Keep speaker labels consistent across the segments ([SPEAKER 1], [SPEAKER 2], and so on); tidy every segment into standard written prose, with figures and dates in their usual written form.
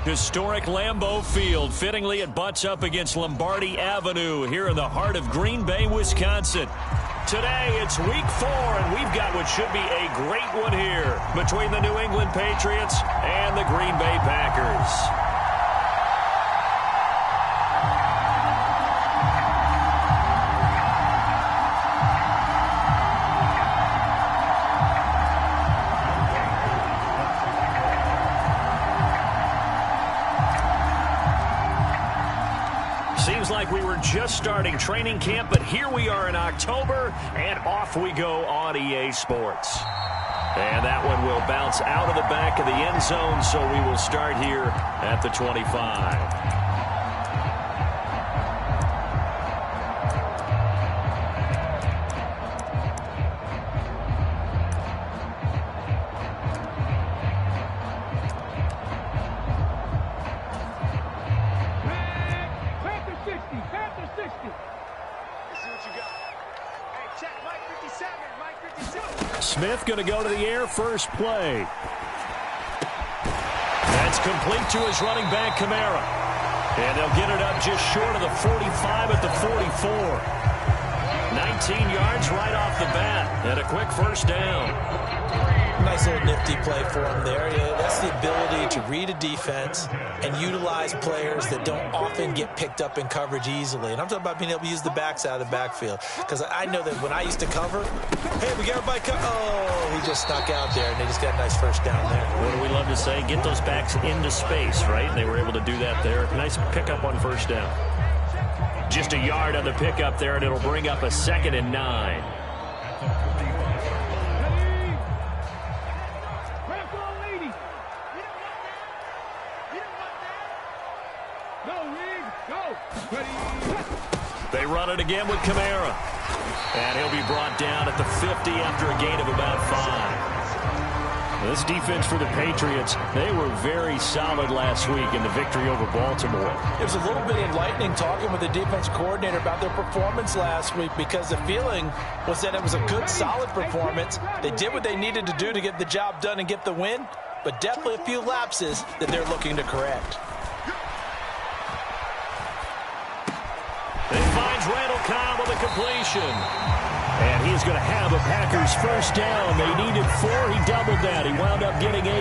[SPEAKER 1] Historic Lambeau Field. Fittingly, it butts up against Lombardi Avenue here in the heart of Green Bay, Wisconsin. Today, it's week 4, and we've got what should be a great one here between the New England Patriots and the Green Bay Packers. Seems like we were just starting training camp, but here we are in October, and off we go on EA Sports. And that one will bounce out of the back of the end zone, so we will start here at the 25. Smith going to go to the air first play. That's complete to his running back, Kamara. And they'll get it up just short of the 45 at the 44. 19 yards right off the bat. And a quick first down.
[SPEAKER 2] Nice little nifty play for him there. Yeah, that's the ability to read a defense and utilize players that don't often get picked up in coverage easily. And I'm talking about being able to use the backs out of the backfield. Because I know that when I used to cover, hey, we got everybody oh, he just snuck out there, and they just got a nice first down there.
[SPEAKER 1] What do we love to say? Get those backs into space, right? And they were able to do that there. Nice pickup on first down. Just a yard on the pickup there, and it'll bring up a 2nd and 9. They run it again with Kamara. And he'll be brought down at the 50 after a gain of about 5. This defense for the Patriots, they were very solid last week in the victory over Baltimore.
[SPEAKER 2] It was a little bit enlightening talking with the defense coordinator about their performance last week, because the feeling was that it was a good, solid performance. They did what they needed to do to get the job done and get the win, but definitely a few lapses that they're looking to correct.
[SPEAKER 1] They finds Randall Cobb with a completion. And he's going to have a Packers first down. They needed 4. He doubled that. He wound up getting 8.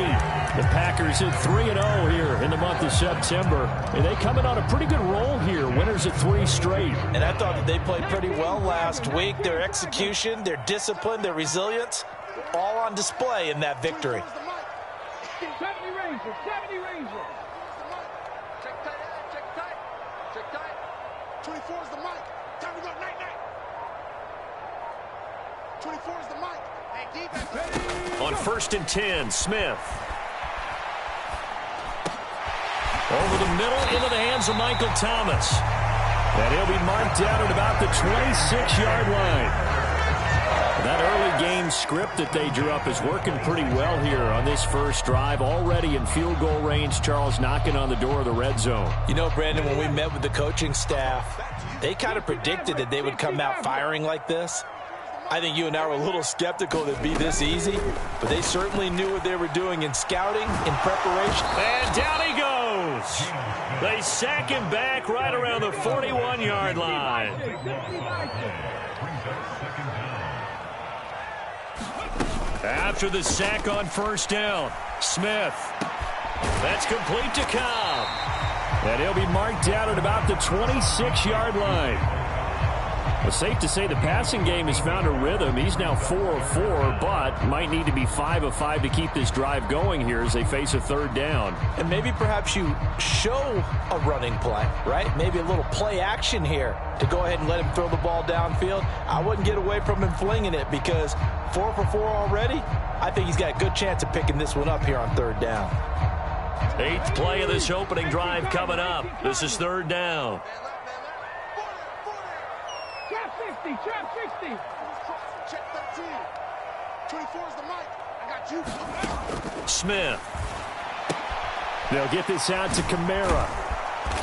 [SPEAKER 1] The Packers at 3-0 here in the month of September. And they come in on a pretty good roll here. Winners at 3 straight.
[SPEAKER 2] And I thought that they played pretty well last week. Their execution, their discipline, their resilience, all on display in that victory.
[SPEAKER 3] 70 Rangers, 70 Rangers. Check tight, check tight, check tight. 24 is the mic. Time to go, night, night. 24 is the mic. Hey, defense.
[SPEAKER 1] On 1st and 10, Smith. Over the middle into the hands of Michael Thomas. And he'll be marked down at about the 26-yard line. That early game script that they drew up is working pretty well here on this first drive. Already in field goal range, Charles knocking on the door of the red zone.
[SPEAKER 2] You know, Brandon, when we met with the coaching staff, they kind of predicted that they would come out firing like this. I think you and I were a little skeptical that it'd be this easy, but they certainly knew what they were doing in scouting, in preparation.
[SPEAKER 1] And down he goes. They sack him back right around the 41-yard line. After the sack on first down, Smith. That's complete to Cobb. And he'll be marked down at about the 26-yard line. It's safe to say the passing game has found a rhythm. He's now 4 of 4, but might need to be 5 of 5 to keep this drive going here as they face a 3rd down.
[SPEAKER 2] And maybe perhaps you show a running play, right? Maybe a little play action here to go ahead and let him throw the ball downfield. I wouldn't get away from him flinging it, because 4 for 4 already, I think he's got a good chance of picking this one up here on 3rd down.
[SPEAKER 1] 8th play of this opening drive coming up. This is 3rd down.
[SPEAKER 3] Trap 60. Check 13. 24 is the mic. I got you.
[SPEAKER 1] Smith. They'll get this out to Kamara.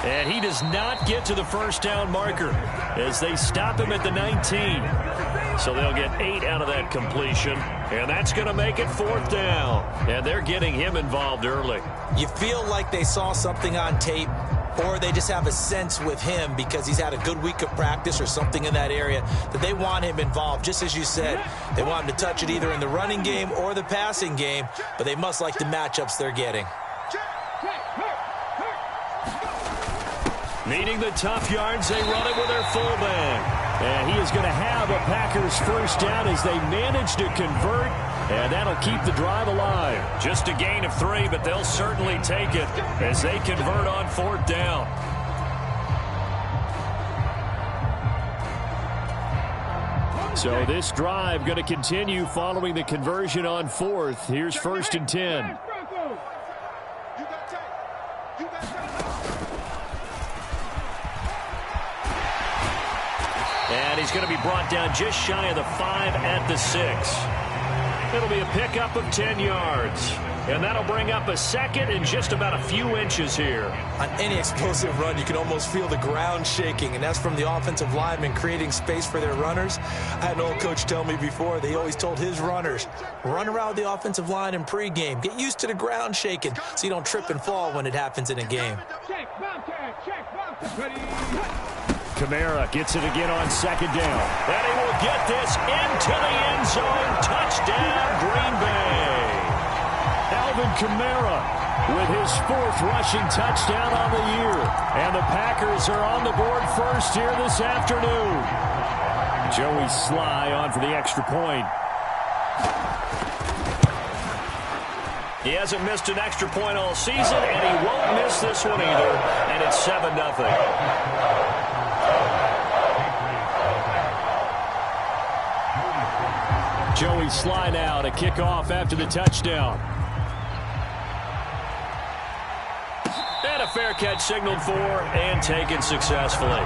[SPEAKER 1] And he does not get to the first down marker as they stop him at the 19. So they'll get 8 out of that completion, and that's going to make it 4th down. And they're getting him involved early.
[SPEAKER 2] You feel like they saw something on tape, or they just have a sense with him because he's had a good week of practice or something in that area that they want him involved. Just as you said, they want him to touch it either in the running game or the passing game, but they must like the matchups they're getting.
[SPEAKER 1] Needing the tough yards, they run it with their fullback. And he is going to have a Packers first down as they manage to convert, and that'll keep the drive alive. Just a gain of 3, but they'll certainly take it as they convert on 4th down. So this drive going to continue following the conversion on 4th. Here's 1st and 10. And he's going to be brought down just shy of the 5 at the 6. It'll be a pickup of 10 yards. And that'll bring up a 2nd and just about a few inches here.
[SPEAKER 2] On any explosive run, you can almost feel the ground shaking, and that's from the offensive linemen creating space for their runners. I had an old coach tell me before, they always told his runners, run around the offensive line in pregame. Get used to the ground shaking so you don't trip and fall when it happens in a game.
[SPEAKER 1] Kamara gets it again on 2nd down. And he will get this into the end zone. Touchdown, Green Bay. Alvin Kamara with his 4th rushing touchdown on the year. And the Packers are on the board first here this afternoon. Joey Sly on for the extra point. He hasn't missed an extra point all season, and he won't miss this one either. And it's 7-0. Joey Sly now to kick off after the touchdown. And a fair catch signaled for and taken successfully.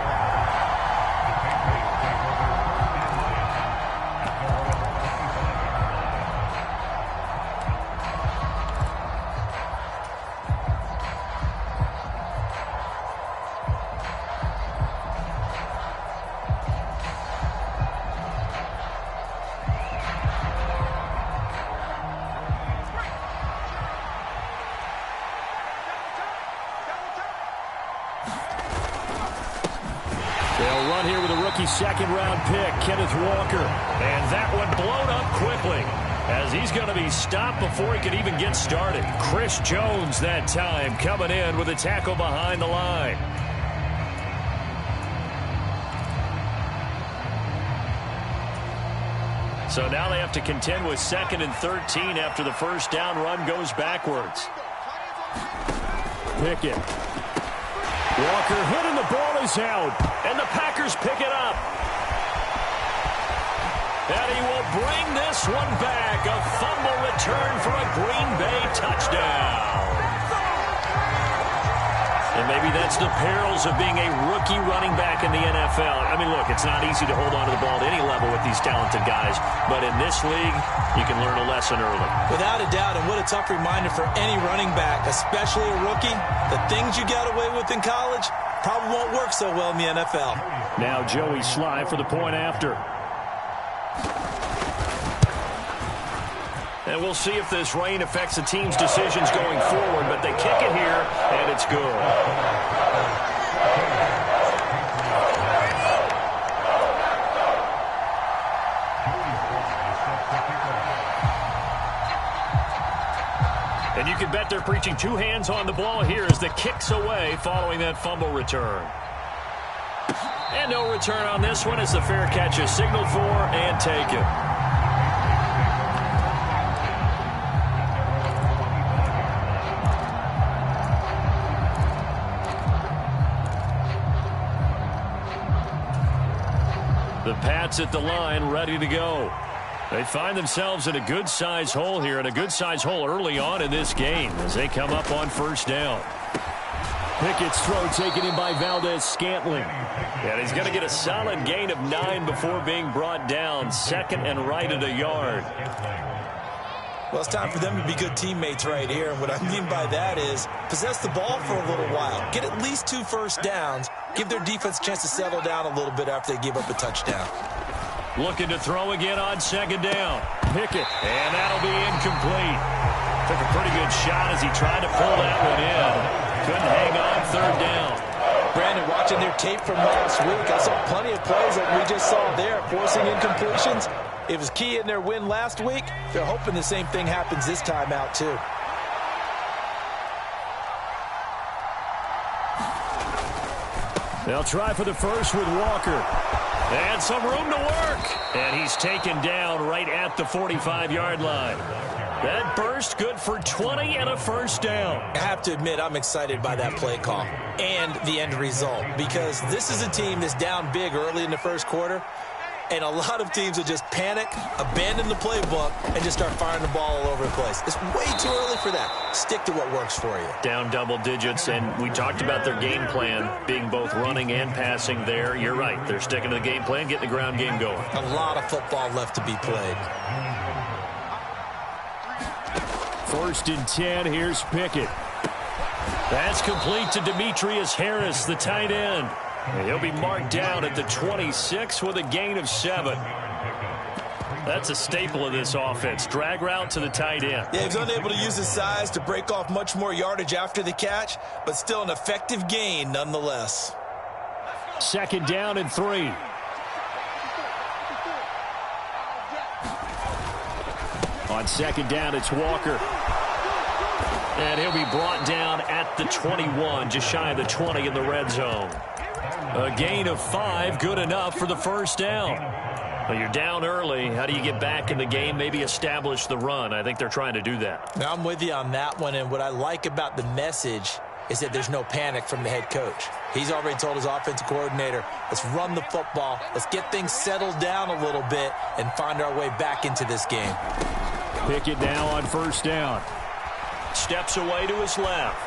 [SPEAKER 1] They'll run here with a rookie 2nd-round pick, Kenneth Walker. And that one blown up quickly as he's going to be stopped before he could even get started. Chris Jones that time coming in with a tackle behind the line. So now they have to contend with 2nd and 13 after the first down run goes backwards. Pickett. Walker hit and the ball is out. And the Packers pick it up. And he will bring this one back. A fumble return for a Green Bay touchdown. And maybe that's the perils of being a rookie running back in the NFL. I mean, look, it's not easy to hold on to the ball at any level with these talented guys. But in this league, you can learn a lesson early. Without a doubt, and what a tough reminder for any running back, especially a rookie. The things you got away with in college probably won't work so well in the NFL. Now Joey Sly for the point after. And we'll see if this rain affects the team's decisions going forward, but they kick it here, and it's good. And you can bet they're preaching 2 hands on the ball here as the kick's away following that fumble return. And no return on this one as the fair catch is signaled for and taken. The Pats at the line, ready to go. They find themselves in a good-sized hole here, and a good-sized hole early on in this game as they come up on first down. Pickett's throw taken in by Valdez-Scantling. And he's going to get a solid gain of 9 before being brought down. 2nd and right at a yard.
[SPEAKER 2] Well, it's time for them to be good teammates right here. And what I mean by that is possess the ball for a little while. Get at least 2 first downs. Give their defense a chance to settle down a little bit after they give up a touchdown.
[SPEAKER 1] Looking to throw again on second down. Pickett, and that'll be incomplete. Took a pretty good shot as he tried to pull that one in. Couldn't hang on third down.
[SPEAKER 2] Brandon, watching their tape from last week, I saw plenty of plays like we just saw there, forcing incompletions. It was key in their win last week. They're hoping the same thing happens this time out, too.
[SPEAKER 1] They'll try for the first with Walker. And some room to work. And he's taken down right at the 45-yard line. That burst good for 20 and a first down.
[SPEAKER 2] I have to admit, I'm excited by that play call and the end result, because this is a team that's down big early in the first quarter, and a lot of teams will just panic, abandon the playbook, and just start firing the ball all over the place. It's way too early for that. Stick to what works for you.
[SPEAKER 1] Down double digits, and we talked about their game plan being both running and passing there. You're right. They're sticking to the game plan, getting the ground game going.
[SPEAKER 2] A lot of football left to be played.
[SPEAKER 1] 1st and 10, here's Pickett. That's complete to Demetrius Harris, the tight end. And he'll be marked down at the 26 with a gain of 7. That's a staple of this offense. Drag route to the tight end.
[SPEAKER 2] Yeah, he's unable to use his size to break off much more yardage after the catch, but still an effective gain nonetheless.
[SPEAKER 1] 2nd down and 3. On 2nd down, it's Walker. And he'll be brought down at the 21, just shy of the 20 in the red zone. A gain of 5, good enough for the first down. Well, you're down early. How do you get back in the game, maybe establish the run? I think they're trying to do that.
[SPEAKER 2] Now, I'm with you on that one, and what I like about the message is that there's no panic from the head coach. He's already told his offensive coordinator, let's run the football, let's get things settled down a little bit and find our way back into this game.
[SPEAKER 1] Pickett now on 1st down. Steps away to his left.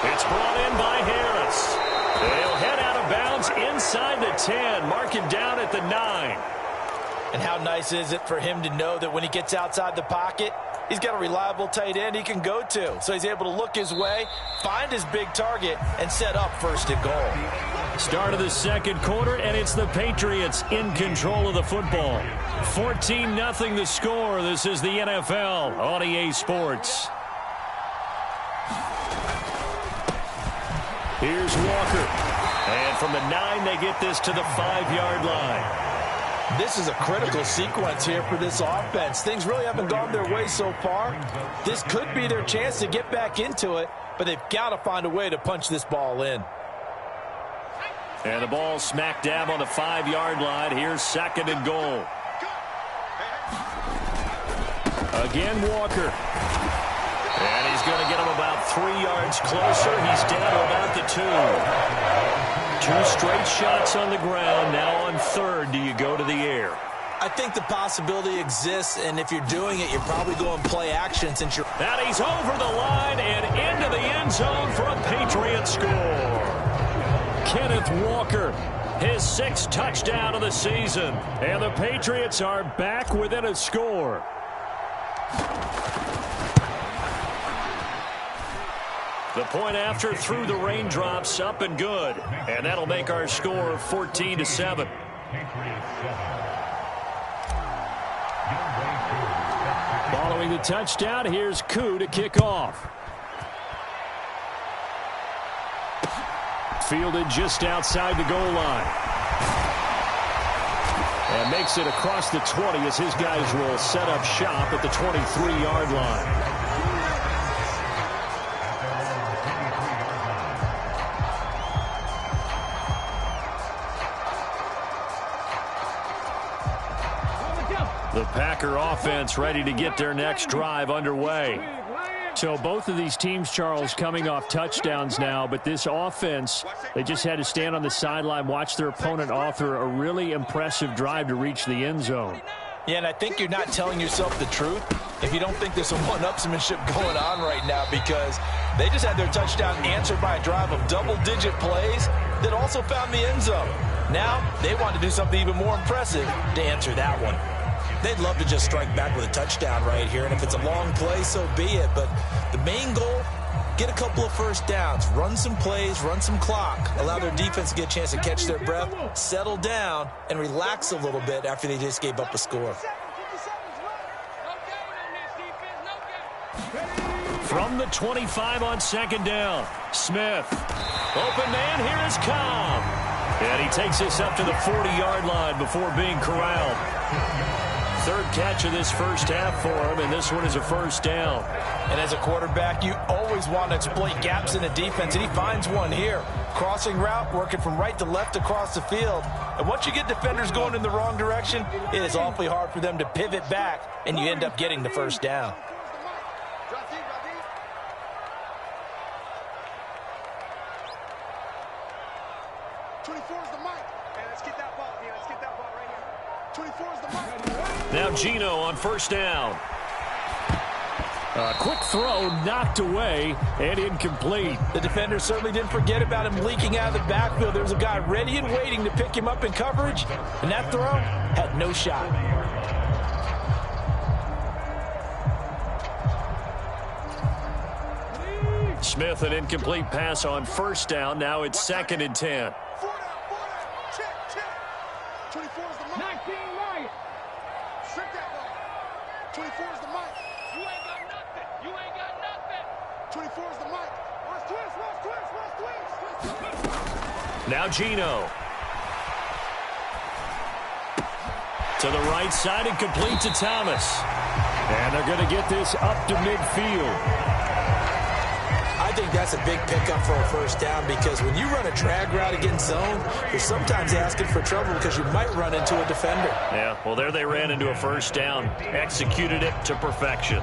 [SPEAKER 1] It's brought in by Harris. They'll head out of bounds inside the 10. Mark him down at the 9.
[SPEAKER 2] And how nice is it for him to know that when he gets outside the pocket, he's got a reliable tight end he can go to. So he's able to look his way, find his big target, and set up 1st and goal.
[SPEAKER 1] Start of the 2nd quarter, and it's the Patriots in control of the football. 14-0 the score. This is the NFL on EA Sports. Here's Walker. And from the 9, they get this to the 5-yard line.
[SPEAKER 2] This is a critical sequence here for this offense. Things really haven't gone their way so far. This could be their chance to get back into it, but they've got to find a way to punch this ball in.
[SPEAKER 1] And the ball smack dab on the 5-yard line. Here's 2nd and goal. Again, Walker. And he's going to get him about 3 yards closer. He's down to about the 2. 2 straight shots on the ground. Now on 3rd, do you go to the air?
[SPEAKER 2] I think the possibility exists, and if you're doing it, you're probably going play action since you're...
[SPEAKER 1] And he's over the line and into the end zone for a Patriot score. Kenneth Walker, his 6th touchdown of the season. And the Patriots are back within a score. The point after through the raindrops, up and good. And that'll make our score 14-7. Following the touchdown, here's Koo to kick off. Fielded just outside the goal line. And makes it across the 20 as his guys will set up shop at the 23-yard line. The Packer offense ready to get their next drive underway. So both of these teams, Charles, coming off touchdowns now, but this offense, they just had to stand on the sideline, watch their opponent author a really impressive drive to reach the end zone.
[SPEAKER 2] Yeah, and I think you're not telling yourself the truth if you don't think there's some one-upsmanship going on right now, because they just had their touchdown answered by a drive of double-digit plays that also found the end zone. Now they want to do something even more impressive to answer that one. They'd love to just strike back with a touchdown right here, and if it's a long play, so be it. But the main goal, get a couple of first downs, run some plays, run some clock, allow their defense to get a chance to catch their breath, settle down, and relax a little bit after they just gave up a score.
[SPEAKER 1] From the 25 on second down, Smith. Open man, here is Cobb. And he takes this up to the 40-yard line before being corralled. Third catch of this first half for him, and this one is a first down.
[SPEAKER 2] And as a quarterback, you always want to exploit gaps in the defense, and he finds one here. Crossing route, working from right to left across the field. And once you get defenders going in the wrong direction, it is awfully hard for them to pivot back, and you end up getting the first down.
[SPEAKER 1] Now Gino on first down. A quick throw knocked away and incomplete.
[SPEAKER 2] The defender certainly didn't forget about him leaking out of the backfield. There was a guy ready and waiting to pick him up in coverage, and that throw had no shot.
[SPEAKER 1] Smith, an incomplete pass on first down. Now it's 2nd and 10. Now Gino. To the right side and complete to Thomas. And they're going to get this up to midfield.
[SPEAKER 2] I think that's a big pickup for a first down because when you run a drag route against zone, you're sometimes asking for trouble because you might run into a defender.
[SPEAKER 1] Yeah, well, there they ran into a first down. Executed it to perfection.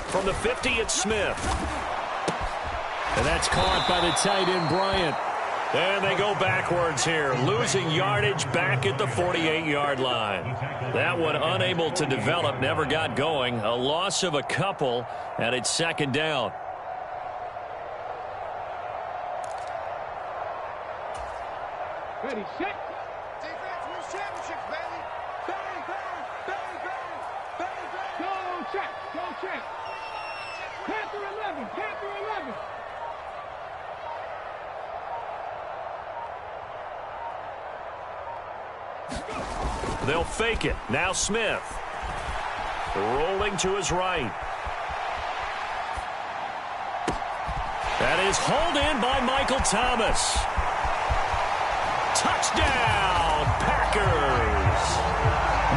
[SPEAKER 1] From the 50, it's Smith. And that's caught by the tight end, Bryant. And they go backwards here, losing yardage back at the 48-yard line. That one unable to develop, never got going. A loss of a couple, and it's 2nd down.
[SPEAKER 3] Ready, set. Defense wins championships, baby. Bang, bang, bang, bang, bang, bang. Go check, go check. Panther 11, Panther 11.
[SPEAKER 1] They'll fake it. Now Smith. Rolling to his right. That is hauled in by Michael Thomas. Touchdown, Packers.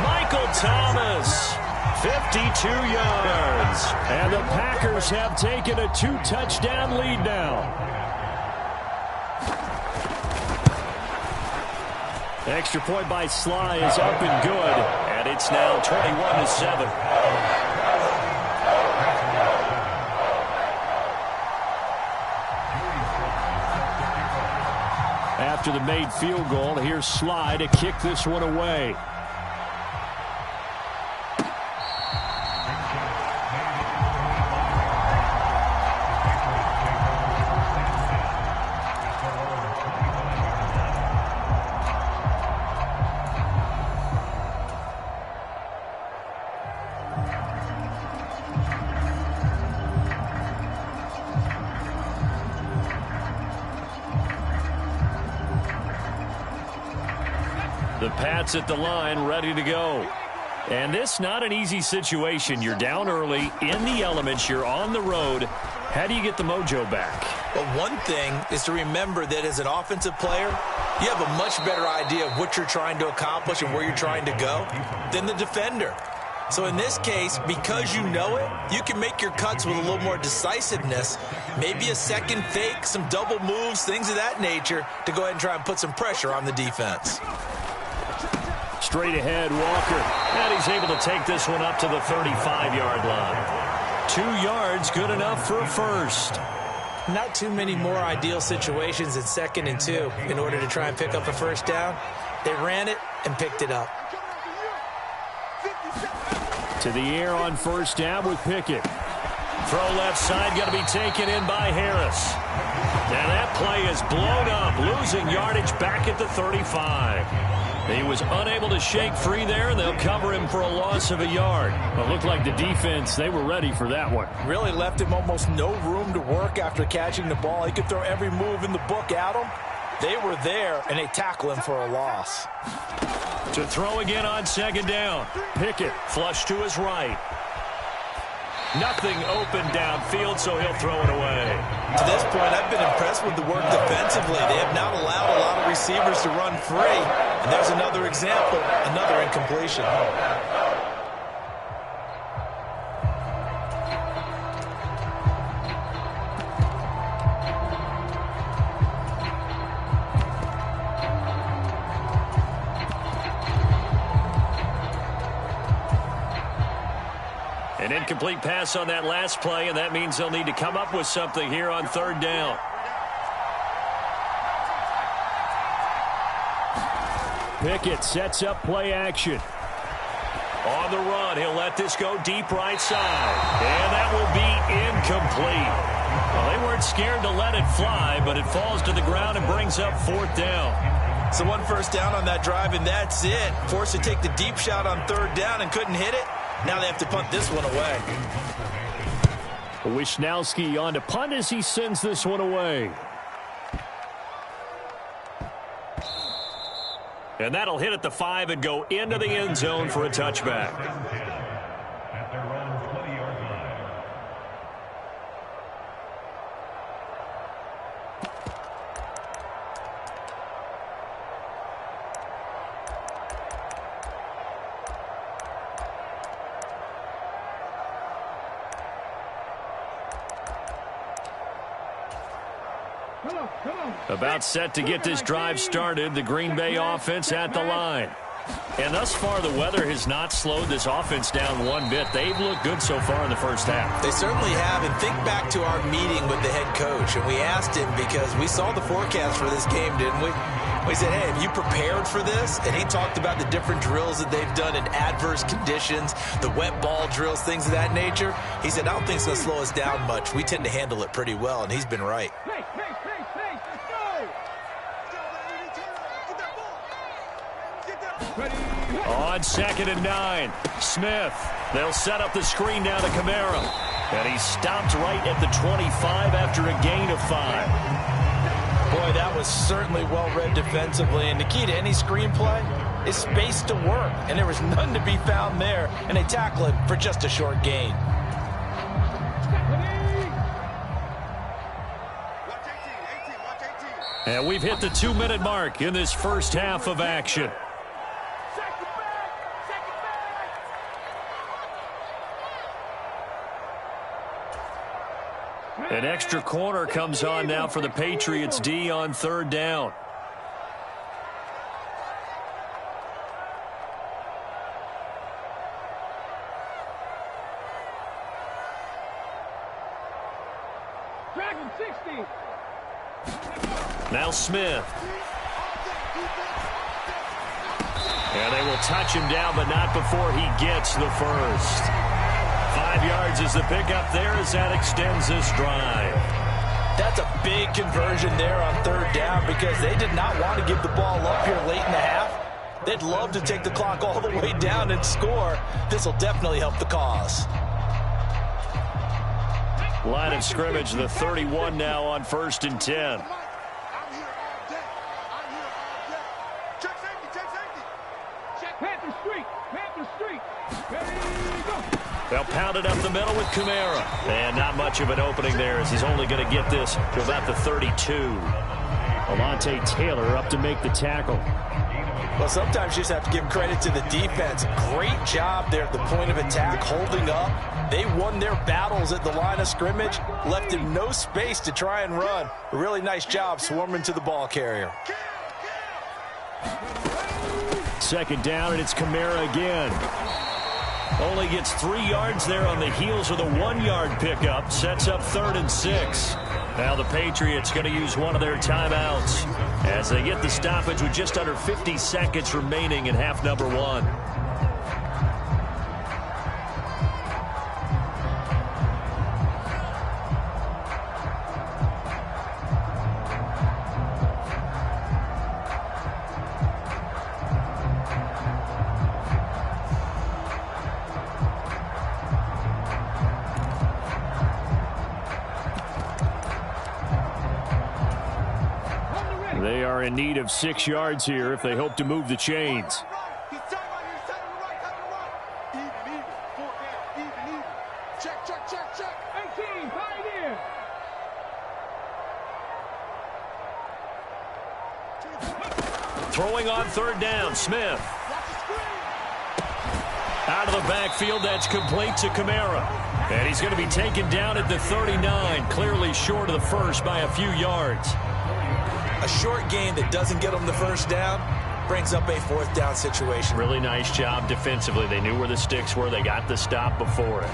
[SPEAKER 1] Michael Thomas, 52 yards. And the Packers have taken a 2-touchdown lead now. Extra point by Sly is up and good, and it's now 21-7. After the made field goal, here's Sly to kick this one away. The Pats at the line, ready to go. And this not an easy situation. You're down early, in the elements, you're on the road. How do you get the mojo back?
[SPEAKER 2] Well, one thing is to remember that as an offensive player, you have a much better idea of what you're trying to accomplish and where you're trying to go than the defender. So in this case, because you know it, you can make your cuts with a little more decisiveness, maybe a second fake, some double moves, things of that nature, to go ahead and try and put some pressure on the defense.
[SPEAKER 1] Straight ahead, Walker. And he's able to take this one up to the 35-yard line. 2 yards, good enough for a first.
[SPEAKER 2] Not too many more ideal situations in 2nd and 2 in order to try and pick up a first down. They ran it and picked it up.
[SPEAKER 1] To the air on first down with Pickett. Throw left side going to be taken in by Harris. And that play is blown up, losing yardage back at the 35. He was unable to shake free there, and they'll cover him for a loss of a yard.
[SPEAKER 4] Well, it looked like the defense, they were ready for that one.
[SPEAKER 2] Really left him almost no room to work after catching the ball. He could throw every move in the book at him. They were there, and they tackle him for a loss.
[SPEAKER 1] To throw again on second down. Pickett flush to his right. Nothing open downfield, so he'll throw it away.
[SPEAKER 2] To this point, I've been impressed with the work defensively. They have not allowed a lot of receivers to run free. And there's another example, another incompletion.
[SPEAKER 1] An incomplete pass on that last play, and that means they'll need to come up with something here on third down.
[SPEAKER 4] Pickett sets up play action.
[SPEAKER 1] On the run, he'll let this go deep right side. And that will be incomplete. Well, they weren't scared to let it fly, but it falls to the ground and brings up fourth down.
[SPEAKER 2] So one first down on that drive, and that's it. Forced to take the deep shot on third down and couldn't hit it. Now they have to punt this one away.
[SPEAKER 4] Wisnowski on to punt as he sends this one away.
[SPEAKER 1] And that'll hit at the 5 and go into the end zone for a touchback. About set to get this drive started, the Green Bay offense at the line. And thus far, the weather has not slowed this offense down one bit. They've looked good so far in the first half.
[SPEAKER 2] They certainly have. And think back to our meeting with the head coach. And we asked him, because we saw the forecast for this game, didn't we? We said, hey, have you prepared for this? And he talked about the different drills that they've done in adverse conditions, the wet ball drills, things of that nature. He said, I don't think it's going to slow us down much. We tend to handle it pretty well, and he's been right.
[SPEAKER 1] On 2nd and 9, Smith. They'll set up the screen now to Kamara. And he's stopped right at the 25 after a gain of 5.
[SPEAKER 2] Boy, that was certainly well-read defensively. And the key to any screenplay is space to work. And there was none to be found there. And they tackle him for just a short gain.
[SPEAKER 1] And we've hit the 2-minute mark in this first half of action. An extra corner comes on now for the Patriots D on third down. Now Smith. And they will touch him down, but not before he gets the first. 5 yards is the pickup there as that extends this drive.
[SPEAKER 2] That's a big conversion there on third down, because they did not want to give the ball up here late in the half. They'd love to take the clock all the way down and score. This will definitely help the cause.
[SPEAKER 1] Line of scrimmage, the 31 now on 1st and 10. They'll pound it up the middle with Kamara. And not much of an opening there, as he's only going to get this to about the 32.
[SPEAKER 4] Alontae Taylor up to make the tackle.
[SPEAKER 2] Well, sometimes you just have to give credit to the defense. Great job there at the point of attack, holding up. They won their battles at the line of scrimmage, left him no space to try and run. A really nice job swarming to the ball carrier.
[SPEAKER 1] 2nd down, and it's Kamara again. Only gets 3 yards there on the heels of the 1-yard pickup. Sets up 3rd and 6. Now the Patriots going to use one of their timeouts as they get the stoppage with just under 50 seconds remaining in half number 1. are in need of 6 yards here if they hope to move the chains. Throwing on third down, Smith. Out of the backfield, that's complete to Kamara. And he's going to be taken down at the 39, clearly short of the first by a few yards.
[SPEAKER 2] A short gain that doesn't get them the first down brings up a fourth down situation.
[SPEAKER 1] Really nice job defensively. They knew where the sticks were. They got the stop before it.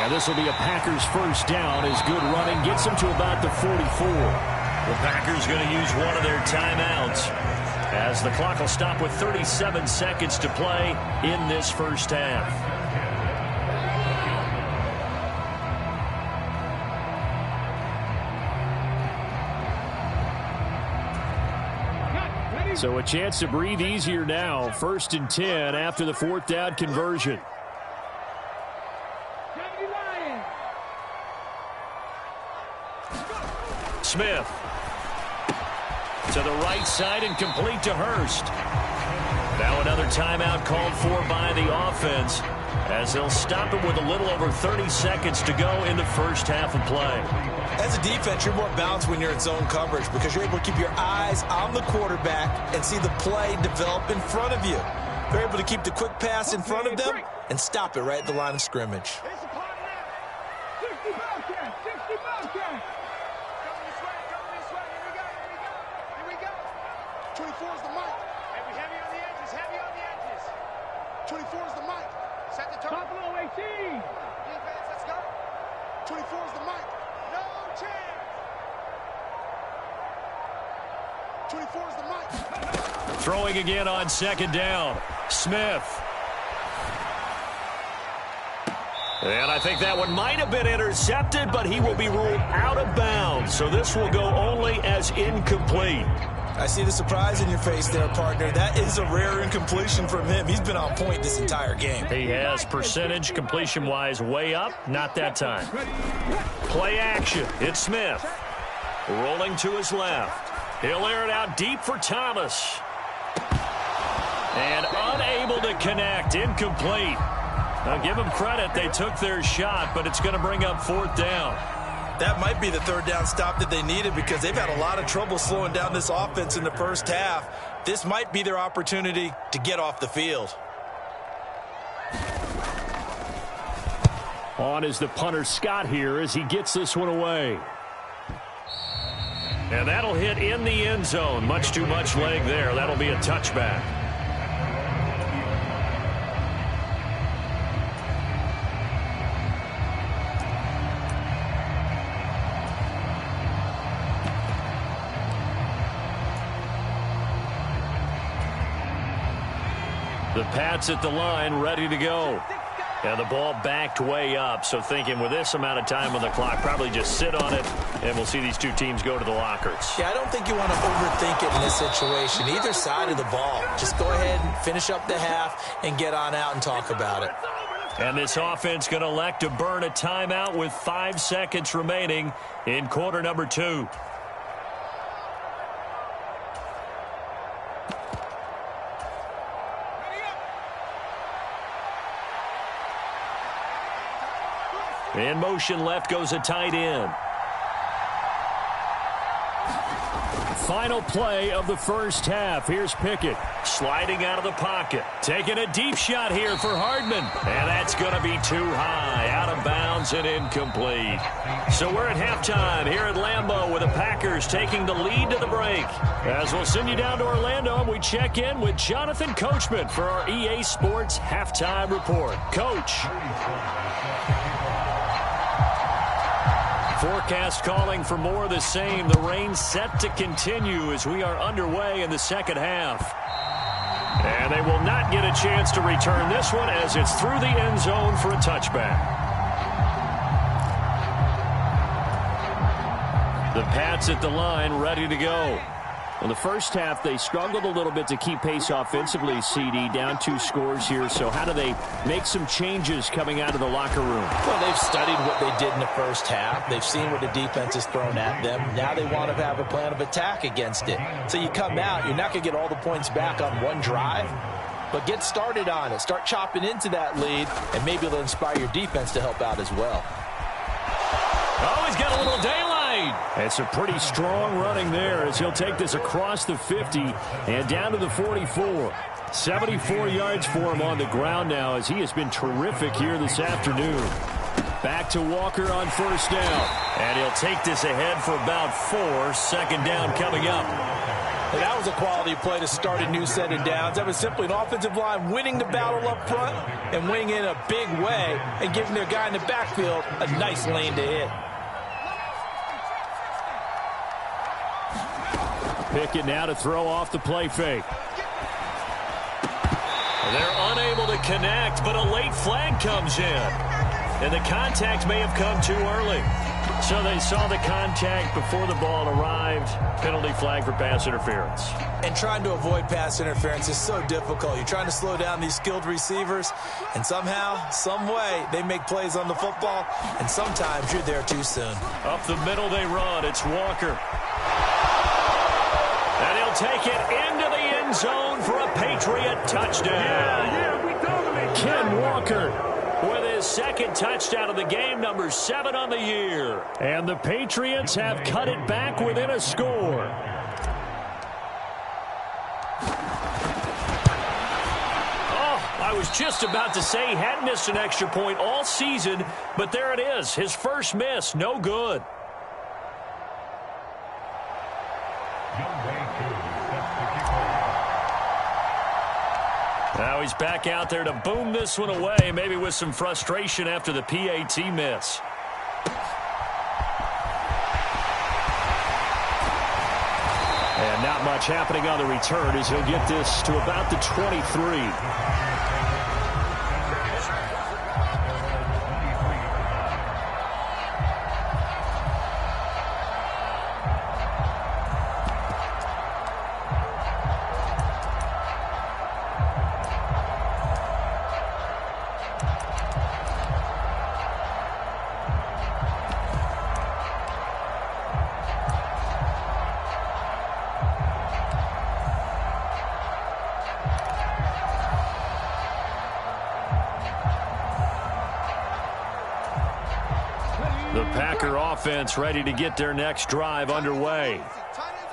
[SPEAKER 1] This will be a Packers first down as good running gets them to about the 44. The Packers going to use one of their timeouts as the clock will stop with 37 seconds to play in this first half. So a chance to breathe easier now. 1st and 10 after the 4th down conversion. Smith to the right side and complete to Hurst. Now another timeout called for by the offense as they'll stop it with a little over 30 seconds to go in the first half of play.
[SPEAKER 2] As a defense, you're more balanced when you're in zone coverage because you're able to keep your eyes on the quarterback and see the play develop in front of you. They're able to keep the quick pass in front of them and stop it right at the line of scrimmage.
[SPEAKER 3] 24 is the mic. Heavy on the edges, heavy on the edges. 24 is the mic. Set the tone. Buffalo 18. Defense, let's go. 24 is the mic. No chance. 24 is the mic.
[SPEAKER 1] Throwing again on 2nd down. Smith. And I think that one might have been intercepted, but he will be ruled out of bounds. So this will go only as incomplete.
[SPEAKER 2] I see the surprise in your face there, partner. That is a rare incompletion from him. He's been on point this entire game.
[SPEAKER 1] He has percentage completion-wise way up. Not that time. Play action. It's Smith. Rolling to his left. He'll air it out deep for Thomas. And unable to connect. Incomplete. Now give them credit. They took their shot, but it's going to bring up 4th down.
[SPEAKER 2] That might be the 3rd down stop that they needed because they've had a lot of trouble slowing down this offense in the first half. This might be their opportunity to get off the field.
[SPEAKER 1] On is the punter Scott here as he gets this one away. And that'll hit in the end zone. Much too much leg there. That'll be a touchback. The Pats at the line, ready to go. And the ball backed way up, so thinking with this amount of time on the clock, probably just sit on it, and we'll see these two teams go to the lockers.
[SPEAKER 2] Yeah, I don't think you want to overthink it in this situation. Either side of the ball. Just go ahead and finish up the half and get on out and talk about it.
[SPEAKER 1] And this offense going to elect to burn a timeout with 5 seconds remaining in quarter number 2. In motion left goes a tight end. Final play of the first half. Here's Pickett sliding out of the pocket. Taking a deep shot here for Hardman. And that's going to be too high. Out of bounds and incomplete. So we're at halftime here at Lambeau with the Packers taking the lead to the break. As we'll send you down to Orlando and we check in with Jonathan Coachman for our EA Sports Halftime Report. Coach. Forecast calling for more of the same. The rain set to continue as we are underway in the second half. And they will not get a chance to return this one as it's through the end zone for a touchback. Pats at the line, ready to go.
[SPEAKER 4] Well, the first half, they struggled a little bit to keep pace offensively, CD, down 2 scores here. So how do they make some changes coming out of the locker room?
[SPEAKER 2] Well, they've studied what they did in the first half. They've seen what the defense has thrown at them. Now they want to have a plan of attack against it. So you come out, you're not going to get all the points back on one drive, but get started on it. Start chopping into that lead, and maybe it'll inspire your defense to help out as well.
[SPEAKER 1] Oh, he's got a little daylight. It's a pretty strong running there as he'll take this across the 50 and down to the 44. 74 yards for him on the ground now as he has been terrific here this afternoon. Back to Walker on first down. And he'll take this ahead for about 4. Second down coming up.
[SPEAKER 2] And that was a quality play to start a new set of downs. That was simply an offensive line winning the battle up front and winning in a big way and giving their guy in the backfield a nice lane to hit.
[SPEAKER 1] Pickett now to throw off the play fake. They're unable to connect, but a late flag comes in. And the contact may have come too early. So they saw the contact before the ball arrived. Penalty flag for pass interference.
[SPEAKER 2] And trying to avoid pass interference is so difficult. You're trying to slow down these skilled receivers, and somehow, some way, they make plays on the football, and sometimes you're there too soon.
[SPEAKER 1] Up the middle they run. It's Walker. And he'll take it into the end zone for a Patriot touchdown.
[SPEAKER 3] We dominate.
[SPEAKER 1] Ken Walker with his second touchdown of the game, number 7 on the year. And the Patriots have cut it back within a score. Oh, I was just about to say he hadn't missed an extra point all season, but there it is. His first miss, no good. Now he's back out there to boom this one away, maybe with some frustration after the PAT miss. And not much happening on the return as he'll get this to about the 23. The Packer offense ready to get their next drive underway.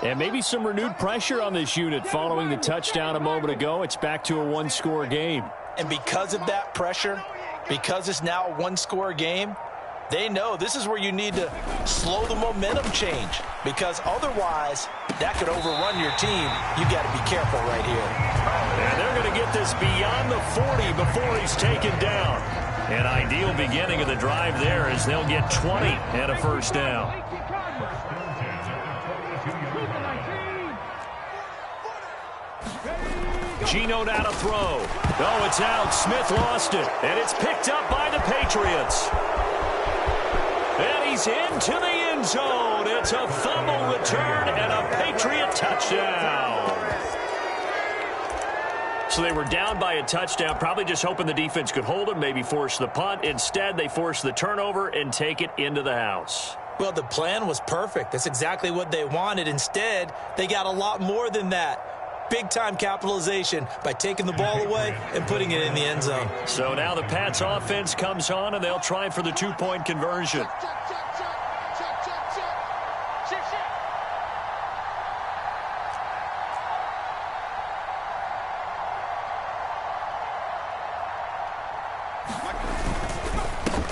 [SPEAKER 1] And maybe some renewed pressure on this unit following the touchdown a moment ago. It's back to a one-score game.
[SPEAKER 2] And because of that pressure, because it's now a one-score game, they know this is where you need to slow the momentum change, because otherwise that could overrun your team. You got to be careful right here.
[SPEAKER 1] And they're going to get this beyond the 40 before he's taken down. An ideal beginning of the drive there as they'll get 20 and a first down. Geno now to throw. Oh, it's out. Smith lost it. And it's picked up by the Patriots. And he's into the end zone. It's a fumble return and a Patriot touchdown. So they were down by a touchdown, probably just hoping the defense could hold them, maybe force the punt. Instead, they force the turnover and take it into the house.
[SPEAKER 2] Well, the plan was perfect. That's exactly what they wanted. Instead, they got a lot more than that. Big-time capitalization by taking the ball away and putting it in the end zone.
[SPEAKER 1] So now the Pats offense comes on, and they'll try for the two-point conversion.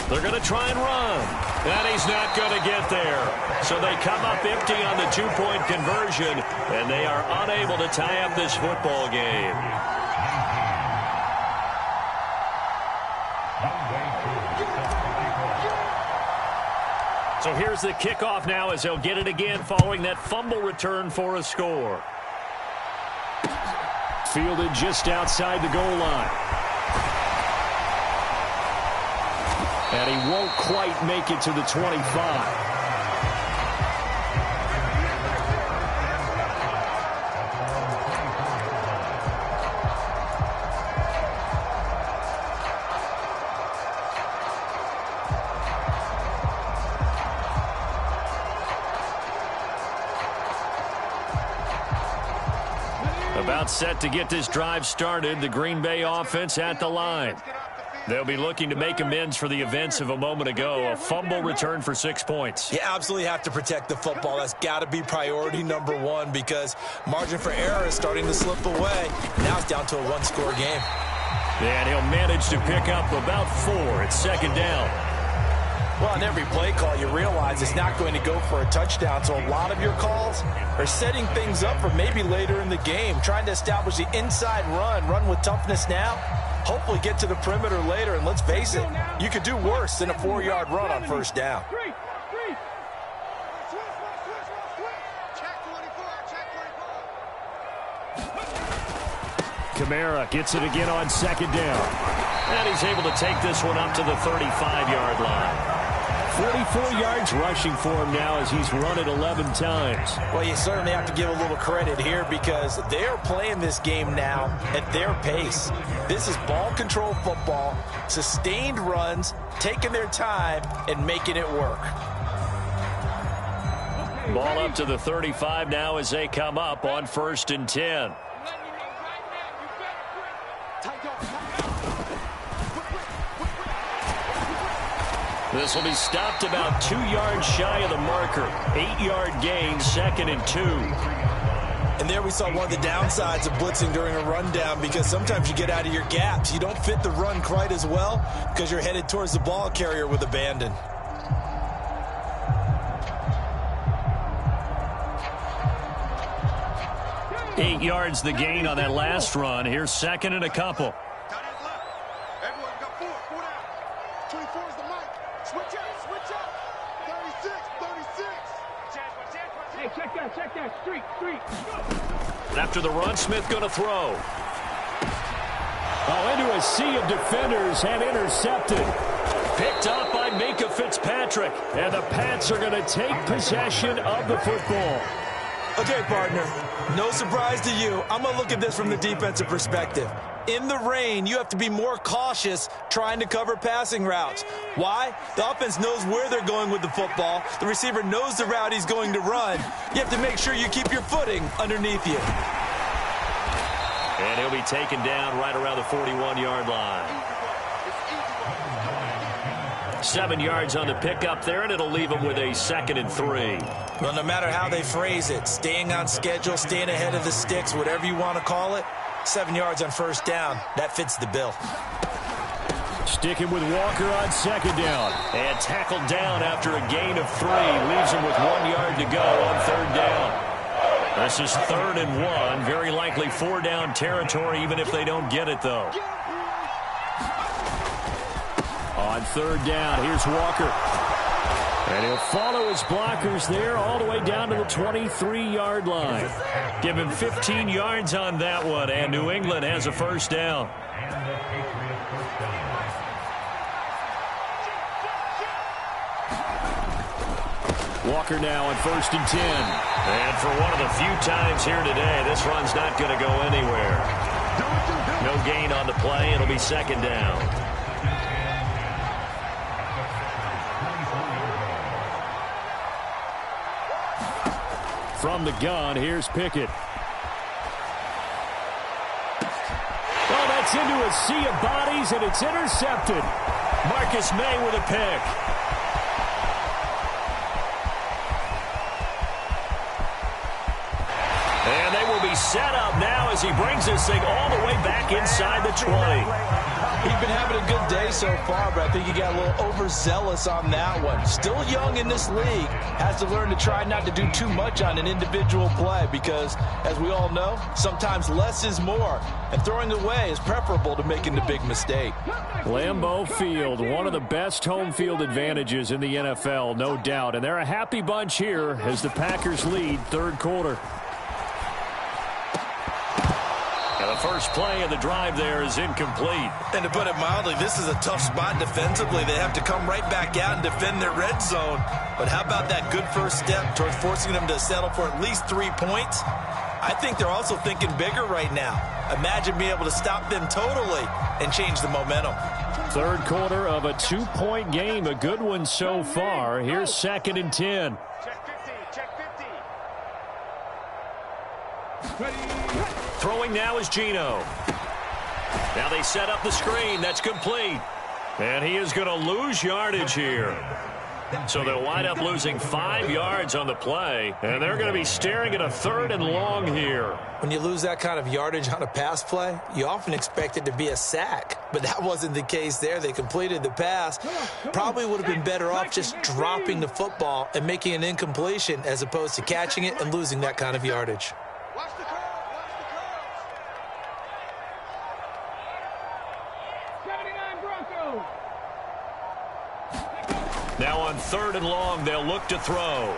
[SPEAKER 1] They're going to try and run. And he's not going to get there. So they come up empty on the two-point conversion, and they are unable to tie up this football game. So here's the kickoff now as they'll get it again following that fumble return for a score. Fielded just outside the goal line. And he won't quite make it to the 25. About set to get this drive started. The Green Bay offense at the line. They'll be looking to make amends for the events of a moment ago. A fumble return for 6 points.
[SPEAKER 2] You absolutely have to protect the football. That's got to be priority number one because margin for error is starting to slip away. Now it's down to a one-score game.
[SPEAKER 1] And he'll manage to pick up about 4 at second down.
[SPEAKER 2] Well, on every play call, you realize it's not going to go for a touchdown. So a lot of your calls are setting things up for maybe later in the game, trying to establish the inside run with toughness now. Hopefully get to the perimeter later, and let's face it, you could do worse than a 4-yard run on first down.
[SPEAKER 1] Kamara gets it again on second down. And he's able to take this one up to the 35-yard line. 44 yards rushing for him now as he's run it 11 times.
[SPEAKER 2] Well, you certainly have to give a little credit here because they're playing this game now at their pace. This is ball control football, sustained runs, taking their time, and making it work.
[SPEAKER 1] Ball up to the 35 now as they come up on 1st and 10. This will be stopped about 2 yards shy of the marker. 8-yard gain, 2nd and 2.
[SPEAKER 2] And there we saw one of the downsides of blitzing during a rundown because sometimes you get out of your gaps. You don't fit the run quite as well because you're headed towards the ball carrier with abandon.
[SPEAKER 1] Eight yards the gain on that last run. Here's 2nd and a couple.
[SPEAKER 3] Check that, street.
[SPEAKER 1] After the run, Smith going to throw.
[SPEAKER 4] Oh, into a sea of defenders and intercepted.
[SPEAKER 1] Picked up by Minkah Fitzpatrick.
[SPEAKER 4] And the Pats are going to take possession of the football.
[SPEAKER 2] Okay, partner, no surprise to you. I'm going to look at this from the defensive perspective. In the rain, you have to be more cautious trying to cover passing routes. Why? The offense knows where they're going with the football. The receiver knows the route he's going to run. You have to make sure you keep your footing underneath you.
[SPEAKER 1] And he'll be taken down right around the 41-yard line. 7 yards on the pickup there, and it'll leave him with a 2nd and 3.
[SPEAKER 2] Well, no matter how they phrase it, staying on schedule, staying ahead of the sticks, whatever you want to call it, 7 yards on first down. That fits the bill.
[SPEAKER 4] Sticking with Walker on second down.
[SPEAKER 1] And tackled down after a gain of 3. Leaves him with 1 yard to go on 3rd down. This is 3rd and 1. Very likely 4-down territory, even if they don't get it, though.
[SPEAKER 4] On 3rd down, here's Walker. And he'll follow his blockers there all the way down to the 23-yard line.
[SPEAKER 1] Give him 15 yards on that one, and New England has a 1st down.
[SPEAKER 4] Walker now on 1st and 10.
[SPEAKER 1] And for one of the few times here today, this run's not going to go anywhere. No gain on the play. It'll be 2nd down.
[SPEAKER 4] From the gun, here's Pickett. Oh, that's into a sea of bodies, and it's intercepted.
[SPEAKER 1] Marcus May with a pick. And they will be set up now as he brings this thing all the way back inside the 20.
[SPEAKER 2] He's been having a good day so far, but I think he got a little overzealous on that one. Still young in this league. Has to learn to try not to do too much on an individual play because, as we all know, sometimes less is more. And throwing away is preferable to making the big mistake.
[SPEAKER 4] Lambeau Field, one of the best home field advantages in the NFL, no doubt. And they're a happy bunch here as the Packers lead 3rd quarter.
[SPEAKER 1] First play of the drive there is incomplete.
[SPEAKER 2] And to put it mildly, this is a tough spot defensively. They have to come right back out and defend their red zone. But how about that good first step towards forcing them to settle for at least 3 points? I think they're also thinking bigger right now. Imagine being able to stop them totally and change the momentum.
[SPEAKER 4] 3rd quarter of a 2-point game, a good one so far. Here's 2nd and 10.
[SPEAKER 3] Check 50. Ready.
[SPEAKER 1] Throwing now is Geno. Now they set up the screen. That's complete. And he is going to lose yardage here. So they'll wind up losing 5 yards on the play. And they're going to be staring at a 3rd and long here.
[SPEAKER 2] When you lose that kind of yardage on a pass play, you often expect it to be a sack. But that wasn't the case there. They completed the pass. Probably would have been better off just dropping the football and making an incompletion as opposed to catching it and losing that kind of yardage.
[SPEAKER 3] Watch the curve. Watch the curve. 79 Broncos.
[SPEAKER 1] Now on 3rd and long, they'll look to throw.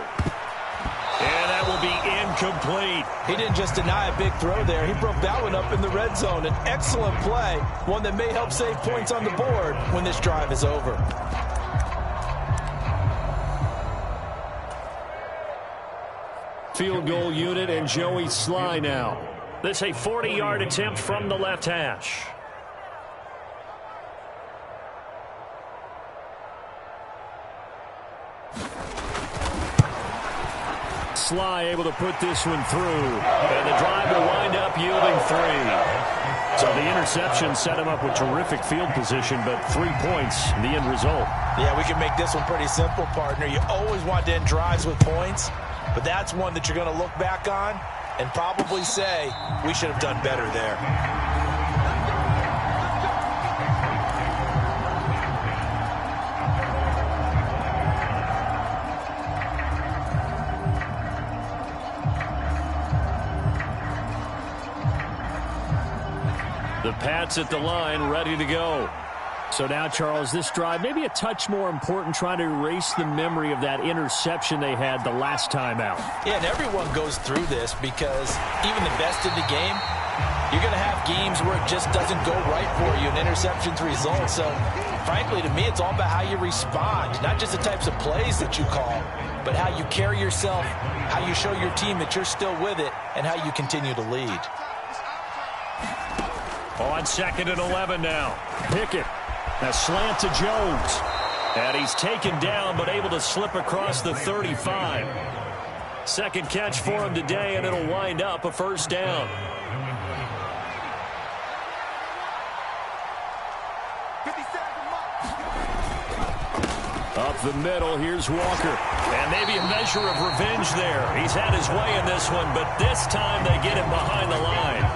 [SPEAKER 1] And that will be incomplete.
[SPEAKER 2] He didn't just deny a big throw there. He broke that one up in the red zone. An excellent play, one that may help save points on the board when this drive is over.
[SPEAKER 1] Field goal unit and Joey Sly now. This a 40-yard attempt from the left hash. Sly able to put this one through. And the drive will wind up yielding 3. So the interception set him up with terrific field position, but 3 points, the end result.
[SPEAKER 2] Yeah, we can make this one pretty simple, partner. You always want to end drives with points, but that's one that you're going to look back on and probably say, we should have done better there.
[SPEAKER 1] The Pats at the line, ready to go.
[SPEAKER 4] So now, Charles, this drive maybe a touch more important, trying to erase the memory of that interception they had the last time out.
[SPEAKER 2] Yeah, and everyone goes through this because even the best in the game, you're going to have games where it just doesn't go right for you, and interceptions result. So, frankly, to me, it's all about how you respond, not just the types of plays that you call, but how you carry yourself, how you show your team that you're still with it, and how you continue to lead.
[SPEAKER 1] On 2nd and 11 now. Pickett. A slant to Jones. And he's taken down, but able to slip across the 35. Second catch for him today, and it'll wind up a first down. Up the middle, here's Walker. And maybe a measure of revenge there. He's had his way in this one, but this time they get him behind the line.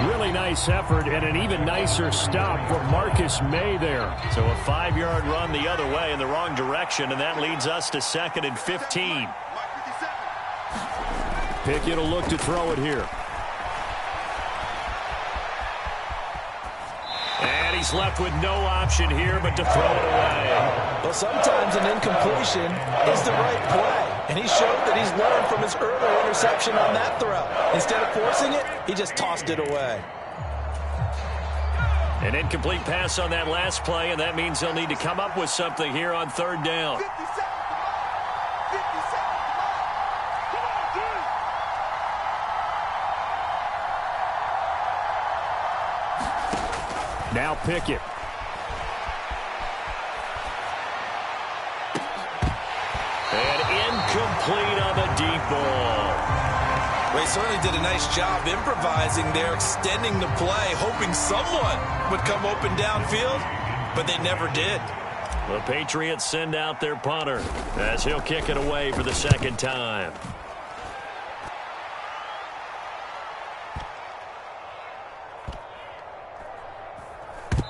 [SPEAKER 4] Really nice effort and an even nicer stop for Marcus May there.
[SPEAKER 1] So a 5-yard run the other way in the wrong direction, and that leads us to 2nd and 15.
[SPEAKER 4] Pickett will look to throw it here.
[SPEAKER 1] And he's left with no option here but to throw it away.
[SPEAKER 2] Well, sometimes an incompletion is the right play. And he showed that he's learned from his earlier interception on that throw. Instead of forcing it, he just tossed it away.
[SPEAKER 1] An incomplete pass on that last play, and that means they'll need to come up with something here on 3rd down.
[SPEAKER 4] Now Pickett.
[SPEAKER 1] And incomplete on the deep ball.
[SPEAKER 2] Well, he certainly did a nice job improvising there, extending the play, hoping someone would come open downfield, but they never did.
[SPEAKER 1] The Patriots send out their punter as he'll kick it away for the 2nd time.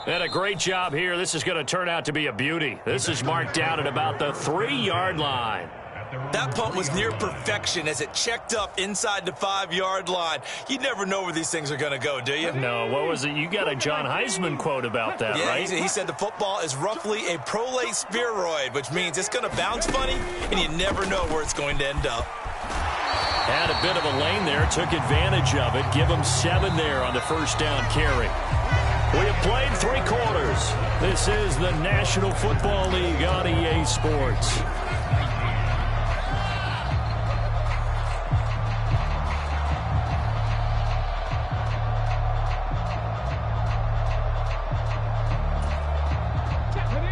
[SPEAKER 1] And a great job here. This is going to turn out to be a beauty. This is marked down at about the 3-yard line.
[SPEAKER 2] That punt was near perfection as it checked up inside the 5-yard line. You never know where these things are going to go, do you?
[SPEAKER 1] No, what was it? You got a John Heisman quote about that,
[SPEAKER 2] yeah,
[SPEAKER 1] right?
[SPEAKER 2] He said the football is roughly a prolate spheroid, which means it's going to bounce funny, and you never know where it's going to end up.
[SPEAKER 1] Had a bit of a lane there, took advantage of it. Give him 7 there on the first down carry. We have played 3 quarters. This is the National Football League on EA Sports.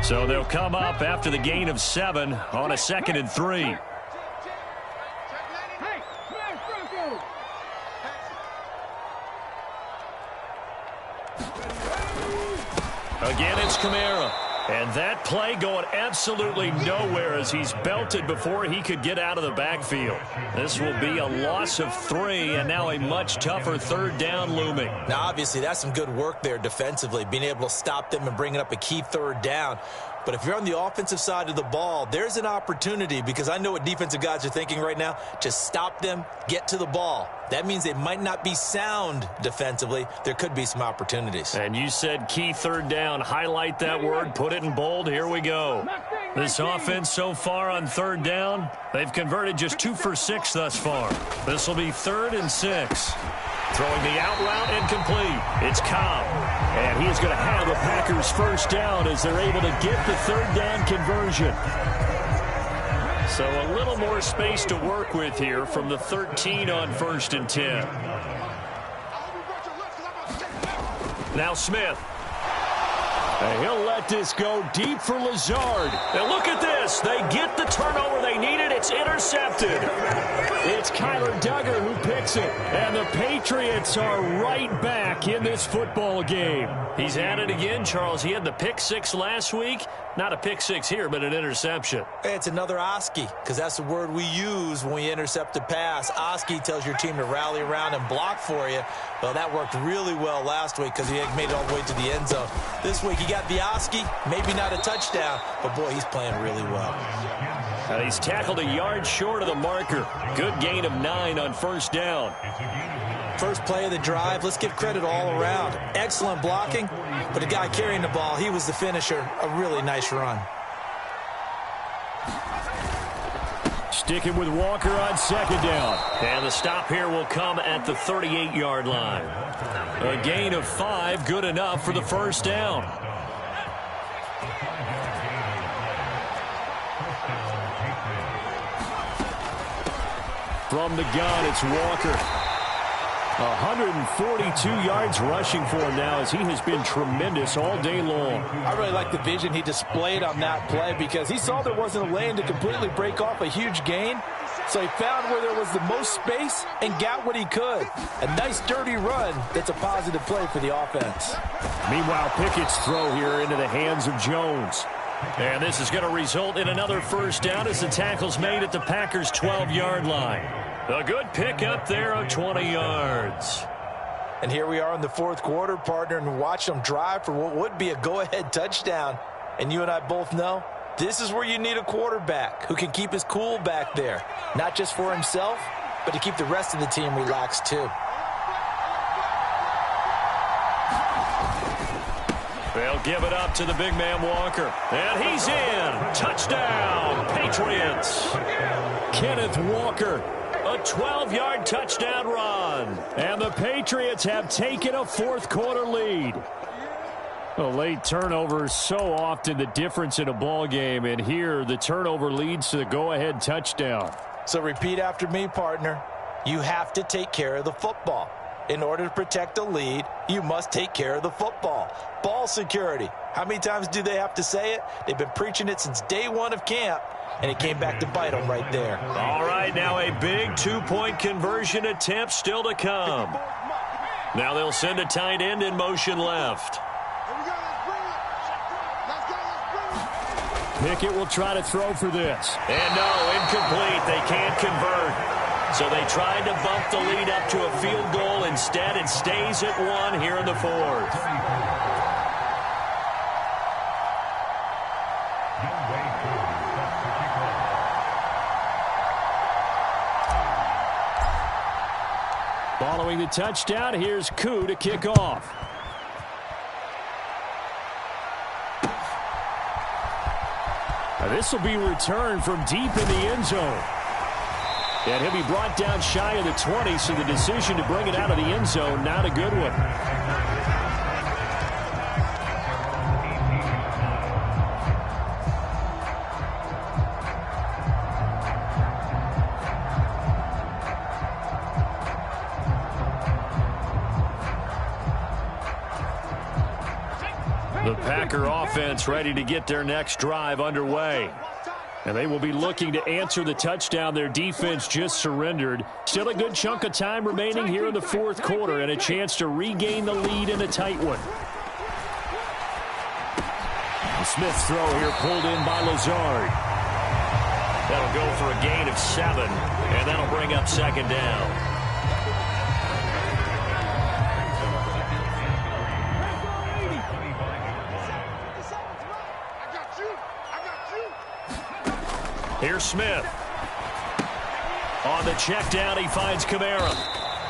[SPEAKER 1] So they'll come up after the gain of 7 on a 2nd and 3. Again, it's Kamara. And that play going absolutely nowhere as he's belted before he could get out of the backfield. This will be a loss of 3, and now a much tougher third down looming.
[SPEAKER 2] Now, obviously, that's some good work there defensively, being able to stop them and bringing up a key third down. But if you're on the offensive side of the ball, there's an opportunity, because I know what defensive guys are thinking right now. Just stop them, get to the ball. That means they might not be sound defensively. There could be some opportunities.
[SPEAKER 1] And you said key third down. Highlight that word. Put it in bold. Here we go. This offense so far on third down, they've converted just 2 for 6 thus far. This will be 3rd and 6. Throwing the out route incomplete. It's Cobb. And he's going to have the Packers first down as they're able to get the third down conversion. So a little more space to work with here from the 13 on 1st and 10. Now Smith. And he'll let this go deep for Lazard. And look at this. They get the turnover they needed. It's intercepted. It's Kyler Duggar who picks it. And the Patriots are right back in this football game. He's at it again, Charles. He had the pick 6 last week. Not a pick 6 here, but an interception.
[SPEAKER 2] It's another Oski, because that's the word we use when we intercept a pass. Oski tells your team to rally around and block for you. Well, that worked really well last week because he had made it all the way to the end zone. This week he got the Oski, maybe not a touchdown, but boy, he's playing really well.
[SPEAKER 1] And he's tackled a yard short of the marker. Good gain of 9 on 1st down.
[SPEAKER 2] First play of the drive, let's give credit all around. Excellent blocking, but the guy carrying the ball, he was the finisher. A really nice run.
[SPEAKER 1] Sticking with Walker on 2nd down. And the stop here will come at the 38-yard line. A gain of 5, good enough for the first down. From the gun, it's Walker. 142 yards rushing for him now as he has been tremendous all day long.
[SPEAKER 5] I really like the vision he displayed on that play because he saw there wasn't a lane to completely break off a huge gain. So he found where there was the most space and got what he could. A nice dirty run that's a positive play for the offense.
[SPEAKER 1] Meanwhile, Pickett's throw here into the hands of Jones. And this is going to result in another first down as the tackle's made at the Packers' 12-yard line. A good pick up there of 20 yards.
[SPEAKER 2] And here we are in the 4th quarter, partner, and watch them drive for what would be a go-ahead touchdown. And you and I both know this is where you need a quarterback who can keep his cool back there. Not just for himself, but to keep the rest of the team relaxed too.
[SPEAKER 1] They'll give it up to the big man Walker. And he's in. Touchdown, Patriots. Kenneth Walker. A 12-yard touchdown run. And the Patriots have taken a 4th quarter lead. A late turnover is so often the difference in a ball game. And here the turnover leads to the go-ahead touchdown.
[SPEAKER 2] So repeat after me, partner. You have to take care of the football. In order to protect the lead, you must take care of the football. Ball security. How many times do they have to say it? They've been preaching it since day 1 of camp. And it came back to bite them right there.
[SPEAKER 1] All right, now a big 2-point conversion attempt still to come. Now they'll send a tight end in motion left. Pickett will try to throw for this. And no, incomplete. They can't convert. So they tried to bump the lead up to a field goal. Instead, it stays at 1 here in the 4th. Following the touchdown, here's Koo to kick off. This will be returned from deep in the end zone. And he'll be brought down shy of the 20, so the decision to bring it out of the end zone, not a good one. The Packer offense ready to get their next drive underway. And they will be looking to answer the touchdown their defense just surrendered. Still a good chunk of time remaining here in the 4th quarter and a chance to regain the lead in a tight one. The Smith's throw here pulled in by Lazard. That'll go for a gain of 7, and that'll bring up second down. Here's Smith. On the check down, he finds Kamara.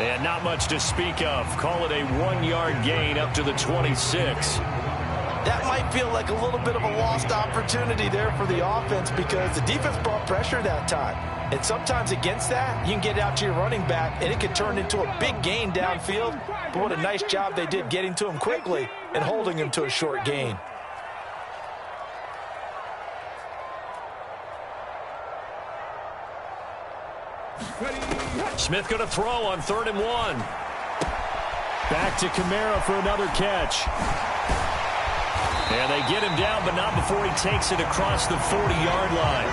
[SPEAKER 1] And not much to speak of. Call it a 1-yard gain up to the 26.
[SPEAKER 5] That might feel like a little bit of a lost opportunity there for the offense because the defense brought pressure that time. And sometimes against that, you can get out to your running back, and it can turn into a big gain downfield. But what a nice job they did getting to him quickly and holding him to a short gain.
[SPEAKER 1] Smith going to throw on 3rd and 1. Back to Kamara for another catch. And they get him down, but not before he takes it across the 40-yard line.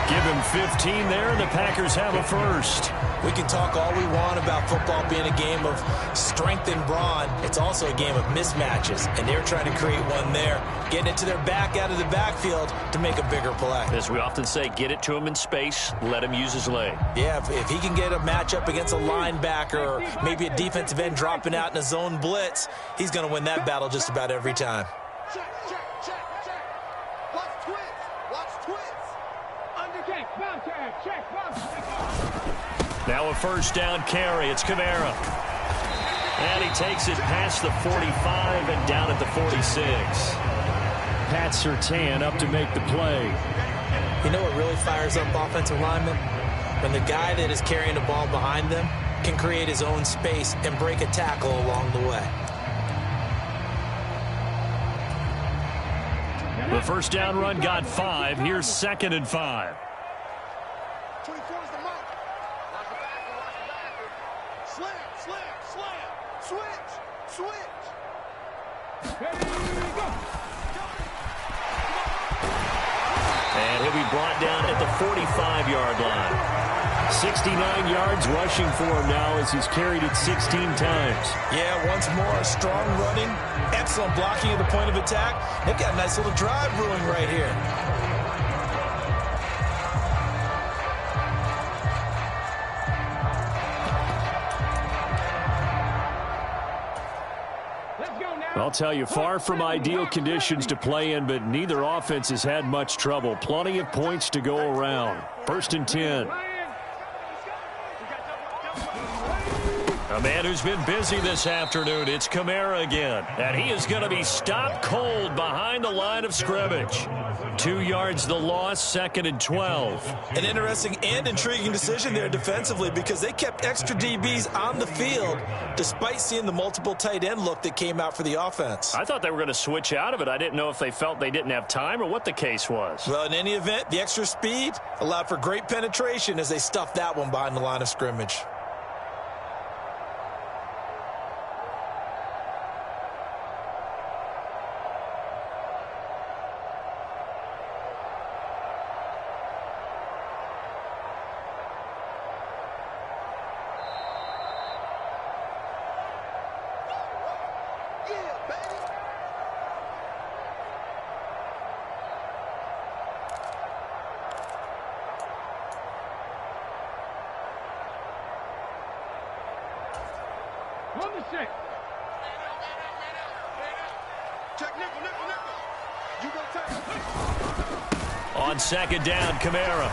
[SPEAKER 1] Give him 15 there, and the Packers have a first.
[SPEAKER 2] We can talk all we want about football being a game of strength and brawn. It's also a game of mismatches, and they're trying to create one there, getting it to their back out of the backfield to make a bigger play.
[SPEAKER 1] As we often say, get it to him in space, let him use his leg.
[SPEAKER 2] Yeah, if he can get a matchup against a linebacker or maybe a defensive end dropping out in a zone blitz, he's going to win that battle just about every time.
[SPEAKER 1] Now a first down carry. It's Kamara. And he takes it past the 45 and down at the 46. Pat Surtain up to make the play.
[SPEAKER 2] You know what really fires up offensive linemen? When the guy that is carrying the ball behind them can create his own space and break a tackle along the way.
[SPEAKER 1] The first down run got 5. Here's 2nd and 5.
[SPEAKER 3] 24 is the mark. Watch the backer, watch the backer. Slam. Switch. Ready, go.
[SPEAKER 1] And he'll be brought down at the 45-yard line. 69 yards rushing for him now as he's carried it 16 times.
[SPEAKER 2] Yeah, once more, strong running, excellent blocking at the point of attack. They've got a nice little drive brewing right here.
[SPEAKER 1] I'll tell you, far from ideal conditions to play in, but neither offense has had much trouble. Plenty of points to go around. 1st and 10. A man who's been busy this afternoon, it's Kamara again. And he is going to be stopped cold behind the line of scrimmage. 2 yards the loss, 2nd and 12.
[SPEAKER 2] An interesting and intriguing decision there defensively because they kept extra DBs on the field despite seeing the multiple tight end look that came out for the offense.
[SPEAKER 1] I thought they were going to switch out of it. I didn't know if they felt they didn't have time or what the case was.
[SPEAKER 2] Well, in any event, the extra speed allowed for great penetration as they stuffed that one behind the line of scrimmage.
[SPEAKER 1] On 2nd down, Kamara.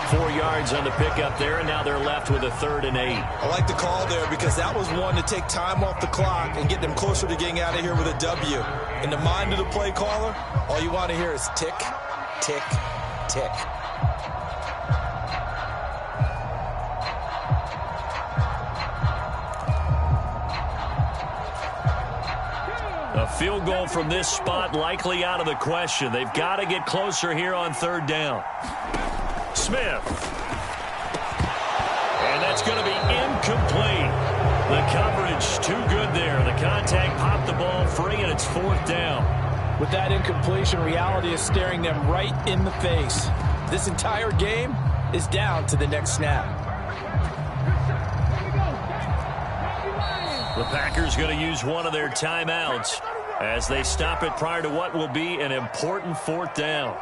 [SPEAKER 1] 4 yards on the pickup there, and now they're left with a 3rd and 8.
[SPEAKER 2] I like the call there because that was one to take time off the clock and get them closer to getting out of here with a W. In the mind of the play caller, all you want to hear is tick, tick, tick.
[SPEAKER 1] A field goal from this spot likely out of the question. They've got to get closer here on 3rd down. Smith. And that's going to be incomplete. The coverage too good there. The contact popped the ball free, and it's 4th down.
[SPEAKER 5] With that incompletion, reality is staring them right in the face. This entire game is down to the next snap.
[SPEAKER 1] The Packers going to use one of their timeouts. as they stop it prior to what will be an important 4th down.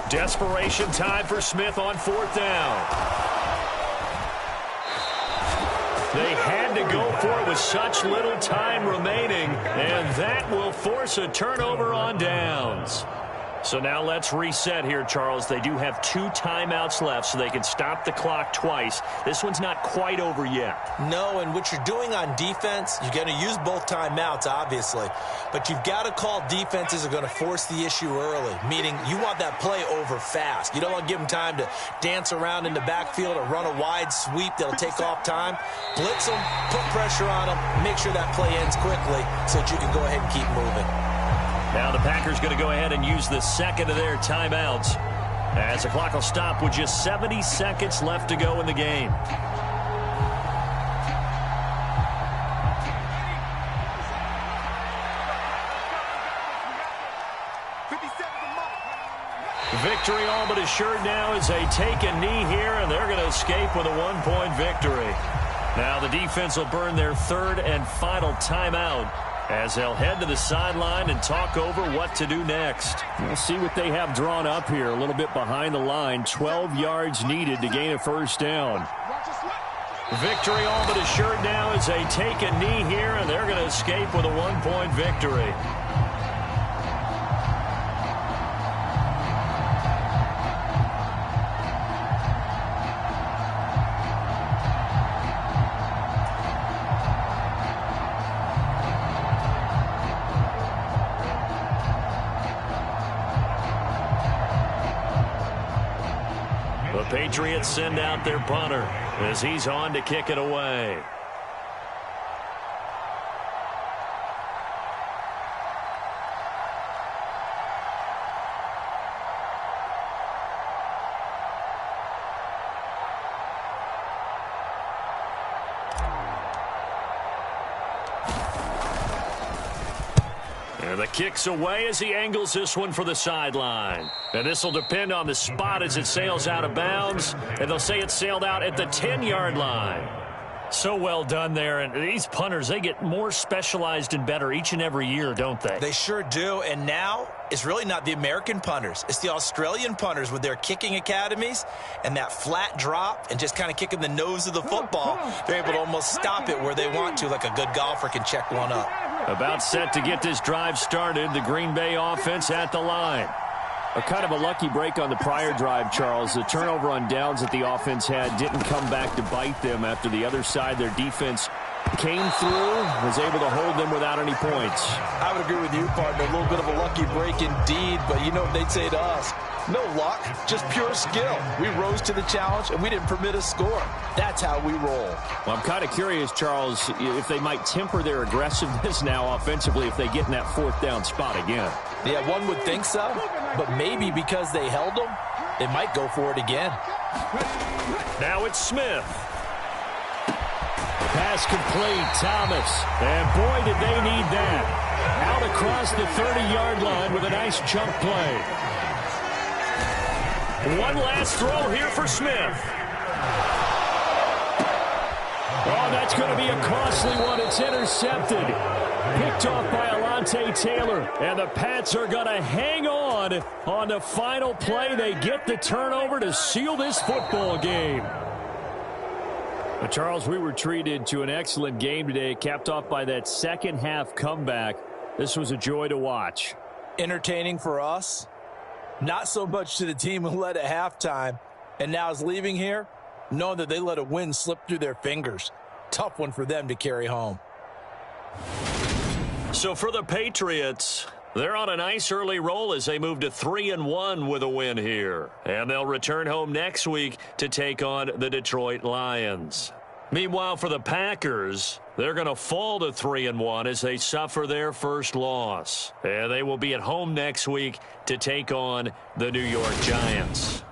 [SPEAKER 1] Desperation time for Smith on 4th down. They had to go for it with such little time remaining, and that will force a turnover on downs. So now let's reset here, Charles. They do have 2 timeouts left, so they can stop the clock twice. This one's not quite over yet.
[SPEAKER 2] No, and what you're doing on defense, you're going to use both timeouts, obviously. But you've got to call defenses are going to force the issue early, meaning you want that play over fast. You don't want to give them time to dance around in the backfield or run a wide sweep that'll take off time. Blitz them, put pressure on them, make sure that play ends quickly so that you can go ahead and keep moving.
[SPEAKER 1] Now the Packers going to go ahead and use the second of their timeouts as the clock will stop with just 70 seconds left to go in the game. Victory all but assured now as they take a knee here, and they're going to escape with a 1-point victory. Now the defense will burn their 3rd and final timeout as they'll head to the sideline and talk over what to do next.
[SPEAKER 4] We'll see what they have drawn up here. A little bit behind the line. 12 yards needed to gain a 1st down.
[SPEAKER 1] Victory all but assured now as they take a knee here, and they're going to escape with a 1-point victory. Patriots send out their punter as he's on to kick it away. And the kick's away as he angles this one for the sideline. And this will depend on the spot as it sails out of bounds. And they'll say it sailed out at the 10-yard line. So well done there. And these punters, they get more specialized and better each and every year, don't they?
[SPEAKER 2] They sure do. And now it's really not the American punters. It's the Australian punters with their kicking academies and that flat drop and just kind of kicking the nose of the football. They're able to almost stop it where they want to, like a good golfer can check one up.
[SPEAKER 1] About set to get this drive started. The Green Bay offense at the line.
[SPEAKER 4] A kind of a lucky break on the prior drive, Charles. The turnover on downs that the offense had didn't come back to bite them after the other side. Their defense came through, was able to hold them without any points.
[SPEAKER 5] I would agree with you, partner. A little bit of a lucky break indeed, but you know what they'd say to us? No luck, just pure skill. We rose to the challenge, and we didn't permit a score. That's how we roll.
[SPEAKER 4] Well, I'm kind of curious, Charles, if they might temper their aggressiveness now offensively if they get in that 4th down spot again.
[SPEAKER 5] Yeah, one would think so, but maybe because they held them, they might go for it again.
[SPEAKER 1] Now it's Smith.
[SPEAKER 4] Pass complete, Thomas. And boy, did they need that. Out across the 30-yard line with a nice jump play.
[SPEAKER 1] One last throw here for Smith.
[SPEAKER 4] Oh, that's going to be a costly one. It's intercepted. Picked off by Alontae Taylor. And the Pats are going to hang on the final play. They get the turnover to seal this football game. But Charles, we were treated to an excellent game today, capped off by that second half comeback. This was a joy to watch.
[SPEAKER 5] Entertaining for us. Not so much to the team who led at halftime and now is leaving here, knowing that they let a win slip through their fingers. Tough one for them to carry home.
[SPEAKER 1] So for the Patriots, They're on a nice early roll as they move to 3-1 with a win here. And they'll return home next week to take on the Detroit Lions. Meanwhile, for the Packers, they're going to fall to 3-1 as they suffer their first loss. And they will be at home next week to take on the New York Giants.